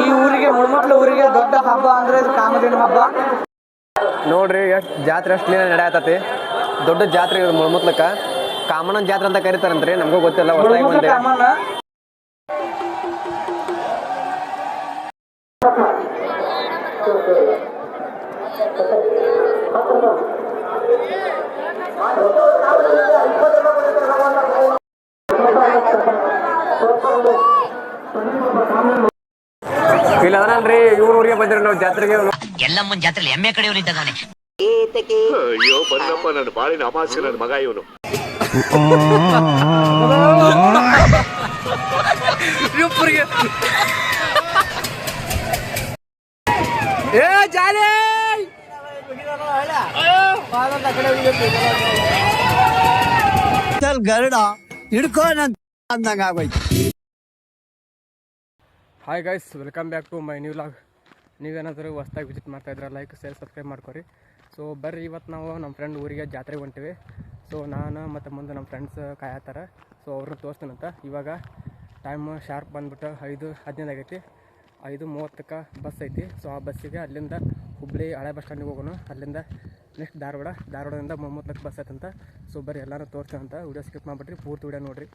ಈ ಊರಿಗೆ ಮುಳ್ಮಟ್ಲು ಊರಿಗೆ ದೊಡ್ಡ ಹಬ್ಬ ಅಂದ್ರೆ ಇದು ಕಾಮಧೇನು ಹಬ್ಬ ನೋಡ್ರಿ. ಎಷ್ಟು ಜಾತ್ರೆ ಅಷ್ಟು ನಡೆಯತತಿ. ದೊಡ್ಡ ಜಾತ್ರೆ ಇದು ಮುಳ್ಮಟ್ಲಕ್ಕ. ಕಾಮಣ್ಣನ ಜಾತ್ರೆ ಅಂತ ಕರೀತಾರಂತ್ರಿ. ನಮಗೂ ಗೊತ್ತಿಲ್ಲ. ಹೊಸದಾಗಿ ಬಂದೆ. ಇಲ್ಲ ಅದನಲ್ರಿ, ಇವ್ರ ಊರಿಗೆ ಬಂದಿರಿ ನಾವು ಜಾತ್ರೆಗೆ. ಎಲ್ಲಮ್ಮನ ಜಾತ್ರೆಲಿ ಎಮ್ಮೆ ಕಡೆಯವರಿದ್ದಾನೆ. ಅಯ್ಯೋ ಬಂದಪ್ಪ, ನನ್ನ ಬಾಳಿನ ಅಮಾಸ್ಯ ನನ್ನ ಮಗ ಇವನು. ಗರುಡ ಹಿಡ್ಕೊ ಅಂದಂಗ ಆಗೋಯ್ತು. Hi guys, welcome back to my new vlog. ನೀವೇನಾದರೂ ಹೊಸ್ದಾಗಿ ವಿಸಿಟ್ ಮಾಡ್ತಾಯಿದ್ರೆ ಲೈಕ್ ಶೇರ್ ಸಬ್ಸ್ಕ್ರೈಬ್ ಮಾಡ್ಕೊರಿ. ಸೊ ಬರ್ರಿ, ಇವತ್ತು ನಾವು ನಮ್ಮ ಫ್ರೆಂಡ್ ಊರಿಗೆ ಜಾತ್ರೆಗೆ ಹೊಂಟಿವಿ. ಸೊ ನಾನು ಮತ್ತು ಮುಂದೆ ನಮ್ಮ ಫ್ರೆಂಡ್ಸ್ ಕಾಯತ್ತಾರೆ. ಸೊ ಅವ್ರನ್ನ ತೋರಿಸ್ತೀನಂತ. ಇವಾಗ ಟೈಮ್ ಶಾರ್ಪ್ ಬಂದ್ಬಿಟ್ಟು 5:15 ಆಗೈತಿ. 5:30ಕ್ಕೆ ಬಸ್ ಐತಿ. ಸೊ ಆ ಬಸ್ಸಿಗೆ ಅಲ್ಲಿಂದ ಹುಬ್ಬಳ್ಳಿ ಹಳೆ ಬಸ್ ಸ್ಟ್ಯಾಂಡಿಗೆ ಹೋಗೋಣ. ಅಲ್ಲಿಂದ ನೆಕ್ಸ್ಟ್ ಧಾರವಾಡದಿಂದ ಮುಳ್ಮಟ್ಲಕ್ಕೆ ಬಸ್ ಐತಂತ. ಸೊ ಬರ್ರಿ ಎಲ್ಲರೂ ತೋರಿಸ್ತೀನಂತ. ವೀಡಿಯೋ ಸ್ಕಿಪ್ ಮಾಡಿಬಿಟ್ರಿ, ಪೂರ್ತಿ ವೀಡಿಯೋ ನೋಡಿರಿ.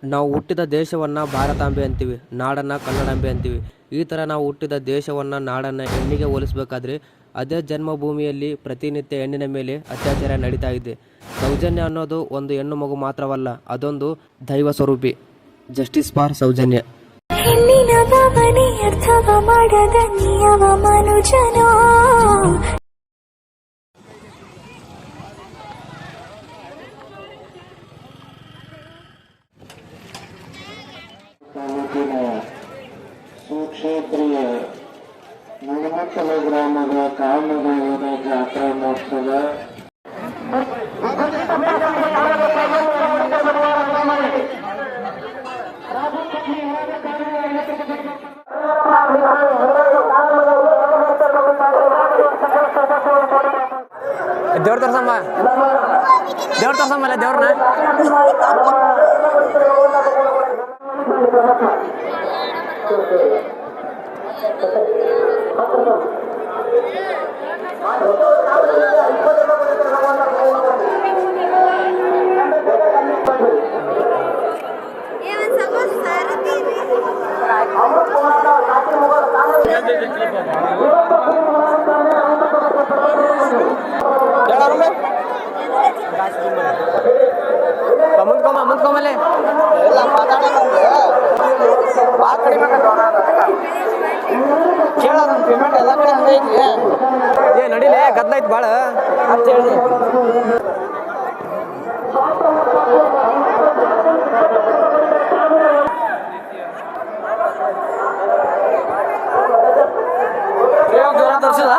ನಾವು ಹುಟ್ಟಿದ ದೇಶವನ್ನು ಭಾರತಾಂಬೆ ಅಂತೀವಿ, ನಾಡನ್ನು ಕನ್ನಡಾಂಬೆ ಅಂತೀವಿ. ಈ ಥರ ನಾವು ಹುಟ್ಟಿದ ದೇಶವನ್ನು ನಾಡನ್ನು ಹೆಣ್ಣಿಗೆ ಹೋಲಿಸಬೇಕಾದ್ರೆ ಅದೇ ಜನ್ಮಭೂಮಿಯಲ್ಲಿ ಪ್ರತಿನಿತ್ಯ ಹೆಣ್ಣಿನ ಮೇಲೆ ಅತ್ಯಾಚಾರ ನಡೀತಾ ಇದೆ. ಸೌಜನ್ಯ ಅನ್ನೋದು ಒಂದು ಹೆಣ್ಣು ಮಗು ಮಾತ್ರವಲ್ಲ, ಅದೊಂದು ದೈವ ಸ್ವರೂಪಿ. Justice for Soujanya. ಹೆಣ್ಣಿನ ಭಾವನೆ ಅರ್ಥವ ಮಾಡದ ನಿಯಮ ಮನುಜನ. ಸುಕ್ಷೇತ್ರೀಯ ಮುಳ್ಮಟ್ಲು ಗ್ರಾಮದ ಕಾಮದೇವರ ಜಾತ್ರಾ ಮಹೋತ್ಸವ ದೇವ್ರ ತೋರ್ಸಮ್ಮ, ದೇವ್ರನ್ನ ಮುಂದ್ಕೊಂಬಲೆ ಪೇಮೆಂಟ್ ಎಲ್ಲ ಕಡೆ ಹಂಗೈತಿ. ಏ ನಡಿಲೇ, ಗದ್ದೈತ್ ಭಾಳ ಅಂತ ಹೇಳಿ ತೋರಿಸದ.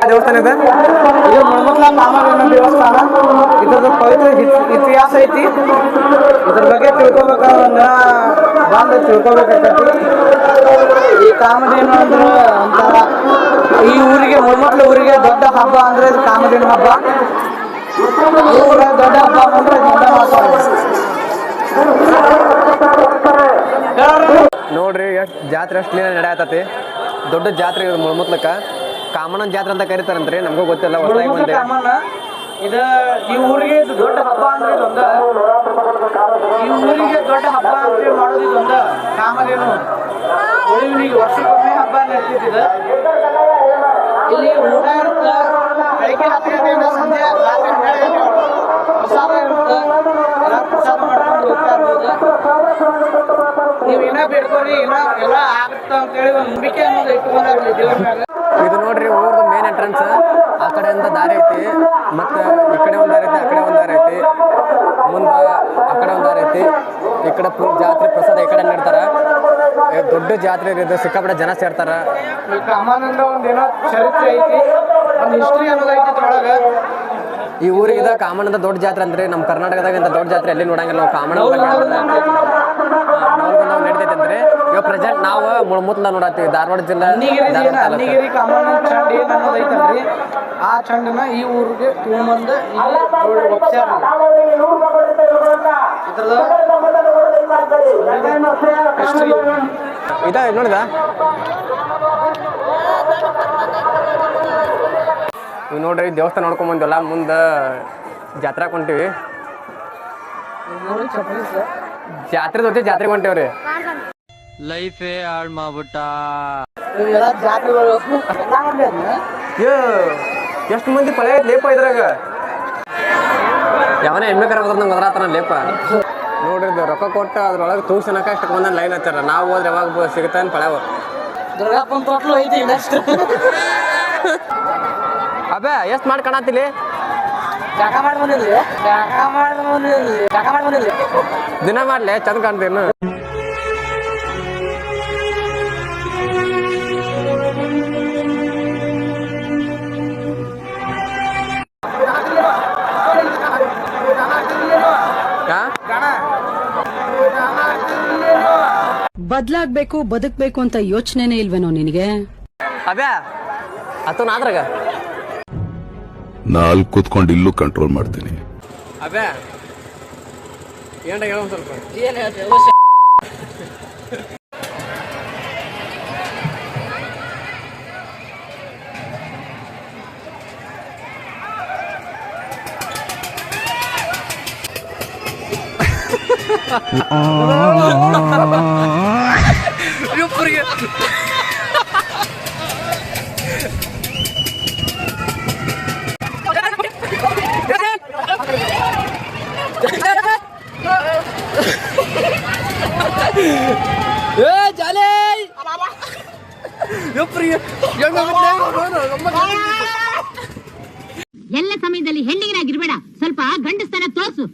ದೇವಸ್ಥಾನ ಇದೆ. ಇದು ಮುಳ್ಮಟ್ಲ ಕಾಮಧೇನು ದೇವಸ್ಥಾನ. ಇದ್ರದ್ದು ಪವಿತ್ರ ಇತಿಹಾಸ ಐತಿ. ಇದ್ರ ಬಗ್ಗೆ ತಿಳ್ಕೊಬೇಕಾದ್ರೆ ಬಂದು ತಿಳ್ಕೊಬೇಕಾಗ್ತೈತಿ. ಈ ಕಾಮಧೇನು ಅಂದ್ರೆ ಒಂಥರ ಈ ಊರಿಗೆ ಮುಳ್ಮಟ್ಲು ಊರಿಗೆ ದೊಡ್ಡ ಹಬ್ಬ ಅಂದ್ರೆ ಇದು ಕಾಮಧೇನು ಹಬ್ಬ. ಊರ ದೊಡ್ಡ ಹಬ್ಬ ಅಂದ್ರೆ ದೊಡ್ಡ ನೋಡ್ರಿ. ಎಷ್ಟು ಜಾತ್ರೆ ಅಷ್ಟು ನಡೆಯತತಿ. ದೊಡ್ಡ ಜಾತ್ರೆ ಇದು ಮುಳ್ಮಟ್ಲಕ್ಕ. ಕಾಮಣ್ಣನ ಜಾತ್ರೆ ಅಂತ ಕರೀತಾರಂತ್ರಿ. ನಮಗೂ ಗೊತ್ತಿಲ್ಲ, ಹೊಸದಾಗಿ ಬಂದೆ. ಇದು ಈ ಊರಿಗೆ ದೊಡ್ಡ ಹಬ್ಬ ಅಂದ್ರೆ ಇದೊಂದ. ಈ ಊರಿಗೆ ದೊಡ್ಡ ಹಬ್ಬ ಅಂತ ಮಾಡೋದು ಇದೊಂದ ಕಾಮಧೇನು ಉಳಿವಿನಿಗೆ ವರ್ಷಕ್ಕೊಮ್ಮೆ ಹಬ್ಬ ನಡೀತಿದೆ. ಇಲ್ಲಿ ಊಟ ಇರುತ್ತೆ. ಬೆಳಿಗ್ಗೆ 10 ಗಂಟೆಯಿಂದ ಸಂಜೆ ರಾತ್ರಿ 12 ಗಂಟೆ ಪ್ರಸಾದ ಇರುತ್ತೆ. ಎಲ್ಲ ಪ್ರಸಾದ ಮಾಡ್ಕೊಂಡು ಹೋಗ್ತಾ ಇರ್ಬೋದು. ನೀವು ಏನ ಬೇಡ್ಕೊರಿ, ಎಲ್ಲ ಆಗುತ್ತೆ ಅಂತೇಳಿ ಒಂದು ನಂಬಿಕೆ ಅನ್ನೋದು ಇಟ್ಕೊಂಡಾಗಲಿ ದೇವ್ರ ಮ್ಯಾಗ. ಇದು ನೋಡ್ರಿ, ಊರ್ದು ಮೇನ್ ಎಂಟ್ರೆನ್ಸ್. ಆ ಕಡೆಯಿಂದ ದಾರಿ ಐತಿ, ಮತ್ತು ಈ ಕಡೆ ಒಂದು ದಾರಿ ಐತಿ, ಆ ಕಡೆ ಒಂದು ದಾರಿ ಐತಿ, ಮುಂದೆ ಆ ಕಡೆ ಒಂದು ದಾರಿ ಐತಿ. ಈ ಕಡೆ ಫುಲ್ ಜಾತ್ರೆ ಪ್ರಸಾದ ಈ ಕಡೆ ನೀಡ್ತಾರೆ. ದೊಡ್ಡ ಜಾತ್ರೆ ಇದೆ, ಸಿಕ್ಕಾಪಟ್ಟೆ ಜನ ಸೇರ್ತಾರ. ಈ ಕಾಮಣ್ಣಂದ ಒಂದು ಏನೋ ಚರಿತ್ರೆ ಐತಿ, ಒಂದು ಹಿಸ್ಟ್ರಿ ಅನ್ನೋದು ಐತಿ ಇದ್ರೊಳಗೆ. ಈ ಊರಿಗೆ ಇದು ಕಾಮನ್ ಅಂತ ದೊಡ್ಡ ಜಾತ್ರೆ ಅಂದ್ರೆ ನಮ್ಮ ಕರ್ನಾಟಕದಾಗ ಇಂಥ ದೊಡ್ಡ ಜಾತ್ರೆ ಎಲ್ಲಿ ನೋಡಂಗಿಲ್ಲ ನಾವು ಕಾಮನ್ ನಡೀತೈತೆ ಅಂದ್ರೆ ಇವಾಗ ಪ್ರೆಸೆಂಟ್ ನಾವು ಮುಳ್ಮುತ್ಲ ನೋಡತ್ತೀವಿ ಧಾರವಾಡ ಜಿಲ್ಲಾ ಅನ್ನಿಗಿರಿ ಕಾಮನ್ ಚಂಡ್ ಏನ್ ಅನ್ನೋದು ಐತಲ್ರಿ ಆ ಚಂಡನ್ನ ಈ ಊರಿಗೆ ತಗೊಂಬಂದು ಇಲ್ಲಿ ಒಪ್ಸ್ಯಾರ ಇದ ನೋಡಿದ ನೀವು ನೋಡ್ರಿ ದೇವಸ್ಥಾನ ನೋಡ್ಕೊಂಡ್ ಬಂದಿವಲ್ಲ ಮುಂದೆ ಜಾತ್ರೆ ಹೊಂಟಿವಿ ಜಾತ್ರೆ ಜೊತೆ ಜಾತ್ರೆಗೆ ಹೊಂಟೇವ್ರಿ ಲೈಫೇ ಹಾಳು ಮಾಡ್ಬಿಟ್ಟ ಜಾತ್ರೆಗಳು ಎಷ್ಟು ಮಂದಿ ಪಳೆ ಲೇಪ ಇದ್ರಾಗ ಯಾವನೇ ಎಮ್ಮೆ ಕರ ನಂಗೆ ಒದರಾತನ ಲೇಪ ನೋಡ್ರಿ ರೊಕ್ಕ ಕೊಟ್ಟು ಅದ್ರೊಳಗೆ ತೂಸನಕ ಅಷ್ಟಕ್ಕೆ ಬಂದ ಲೈನ್ ಹಚ್ಚಾರ ನಾವು ಹೋದ್ರೆ ಯಾವಾಗ ಸಿಗುತ್ತಾನ ಪಳೆವ ದುರ್ಗಾಪ್ಪನ ತೊಟ್ಲು ಐತಿ ನೆಕ್ಸ್ಟ್ ಅಬೇ ಎಷ್ಟು ಮಾಡಿ ಕಾಣತ್ತಿಲಿ ಜಾಕ ಮಾಡಿ ಬಂದಿದ್ರಿ ದಿನ ಮಾಡ್ಲೆ ಚಂದ ಕಾಣ್ತೀನು ಬದ್ಲಾಗ್ಬೇಕು ಬದುಕ್ಬೇಕು ಅಂತ ಯೋಚನೆನೇ ಇಲ್ವೇನೋ ನಿನಗೆ ಅಬ್ಯಾ ಅತನ ಆದ್ರಾಗ ನಾ ಅಲ್ಲಿ ಕೂತ್ಕೊಂಡು ಇಲ್ಲೂ ಕಂಟ್ರೋಲ್ ಮಾಡ್ತೀನಿ ಅಬ್ಯಾ ಏನ್ರ ಹೇಳೋ ಸ್ವಲ್ಪ ಏನ್ ಹೇಳ್ತೇವೆ ಎಲ್ಲ ಸಮಯದಲ್ಲಿ ಹೆಣ್ಣಿಗರಾಗಿರ್ಬೇಡ, ಸ್ವಲ್ಪ ಗಂಡಸ್ತನ ತೋರ್ಸು.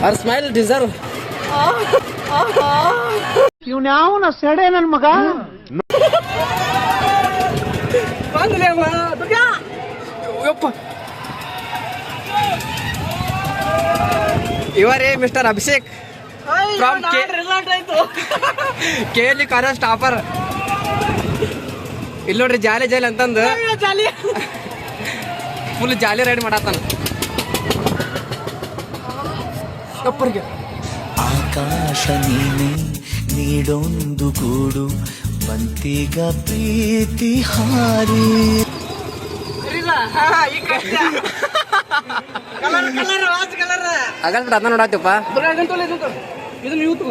Our smile deserve. ಇವ್ನ್ಯಾವನ ಸೆಡೆ ನನ್ ಮಗ ಇವರೇ mister Abhishek from KLE college topper. ಇಲ್ಲಿ ನೋಡ್ರಿ ಜಾಲಿ ಜಾಲಿ ಅಂತಂದು ಫುಲ್ ಜಾಲಿ ರೈಡ್ ಮಾಡತ್ತಾನ. ಆಕಾಶ ನೀನೆ ನೀಡೊಂದು ಗೂಡು ಬಂತಿಗ ಪ್ರೀತಿ ಹಾರಿ ಹಾಗಾದ್ರೆ ಅದನ್ನ ನೋಡಾತಿಪ್ಪ. ಇದನ್ನ ಯೂತ್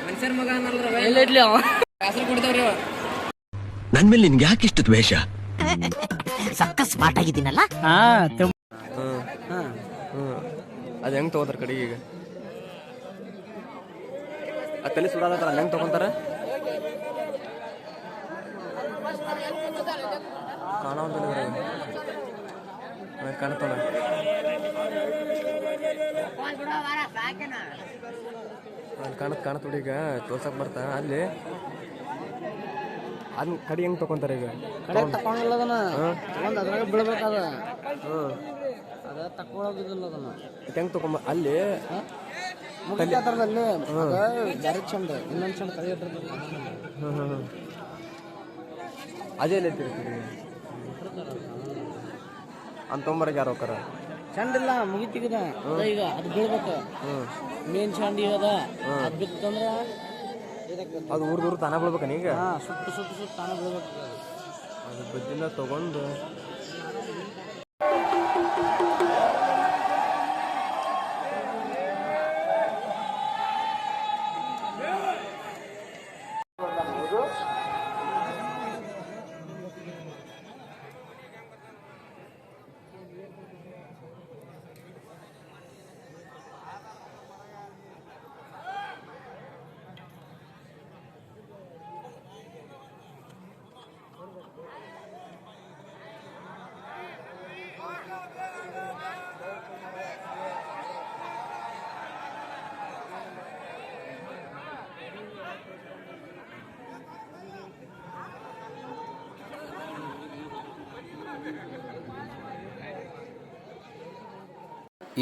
ಮನುಷ್ಯರ ಮಗ ಎಲ್ಲೈತ್ಲಿ ಅವ ಹೆಸರು ಕುಡಿದವ್ರಿ ಅವ. ನನ್ ಮೇಲೆ ನಿನ್ಗೆ ಯಾಕೆ ಇಷ್ಟ ದ್ವೇಷ? ಸಕ್ಕ ಸ್ಮಾರ್ಟ್ ಆಗಿದ್ದೀನಲ್ಲ. ಅದು ಹೆಂಗ್ ತಗೋತಾರ ಕಡೆಗೆ ಈಗ ಆ ತಲೆ ಸುಡಾದತ್ತಾರ ಹೆಂಗ್ ತಗೊಂತಾರ ಕಾಣತೋಣ. ಕಾಣತ್ ಈಗ ತೋರ್ಸಕ್ ಬರ್ತಾ ಅಲ್ಲಿ ಅದನ್ನ ಕಡೆ ಹೆಂಗ್ ತಗೊಂತಾರ ಈಗ ತಕೊಂಡಿಲ್ಲ ಅದನ್ನ ತಗೊಂಡ್ ಅದ್ರಾಗ ಬೀಳ್ಬೇಕಾದ ಅದ ತಕೊಳ್ಳೋದಿಲ್ಲ ಅದನ್ನ ಹೆಂಗ್ ತಗೊಂಬ ಅಲ್ಲಿ ಮುಗಿತಾರದಲ್ಲಿ ಜಾರಿ ಚಂದ ಇನ್ನೊಂದು ಚಂದ ಕೈ ಅದೇ ಎಲ್ಲ ತಿರ್ತೀರಿ ಅಂತೊಂಬರಗೆ ಯಾರು ಹೋಗಾರ ಚಂಡ ಇಲ್ಲ ಮುಗಿತಿಗದ ಈಗ ಅದು ಬೀಳ್ಬೇಕು ಮೇನ್ ಚಂಡ ಅದ ಅದ್ ಬಿತ್ತಂದ್ರ ಅದು ಊರ್ದೂರು ತಾನ ಬೀಳ್ಬೇಕ ಈಗ ಸುಟ್ಟು ಸುಟ್ಟು ಸುಟ್ಟು ತಾನ ಬೀಳ್ಬೇಕು ಅದು ಬಜ್ಜಿಂದ ತಗೊಂಡು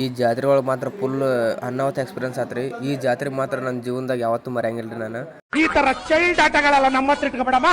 ಈ ಜಾತ್ರೆ ಒಳಗೆ ಮಾತ್ರ ಫುಲ್ ಅನ್ನಾವತ್ ಎಕ್ಸ್ಪೀರಿಯನ್ಸ್ ಆತ್ರಿ. ಈ ಜಾತ್ರೆ ಮಾತ್ರ ನನ್ನ ಜೀವನದಾಗ ಯಾವತ್ತೂ ಮರೆಯಂಗಿಲ್ಲ ರೀ ನಾನು. ಈ ತರ ಚೈಲ್ಡ್ ಆಟಗಳೆಲ್ಲ ನಮ್ಮ ಹತ್ರ ಇಟ್ಕೊಬೇಡಮ್ಮ.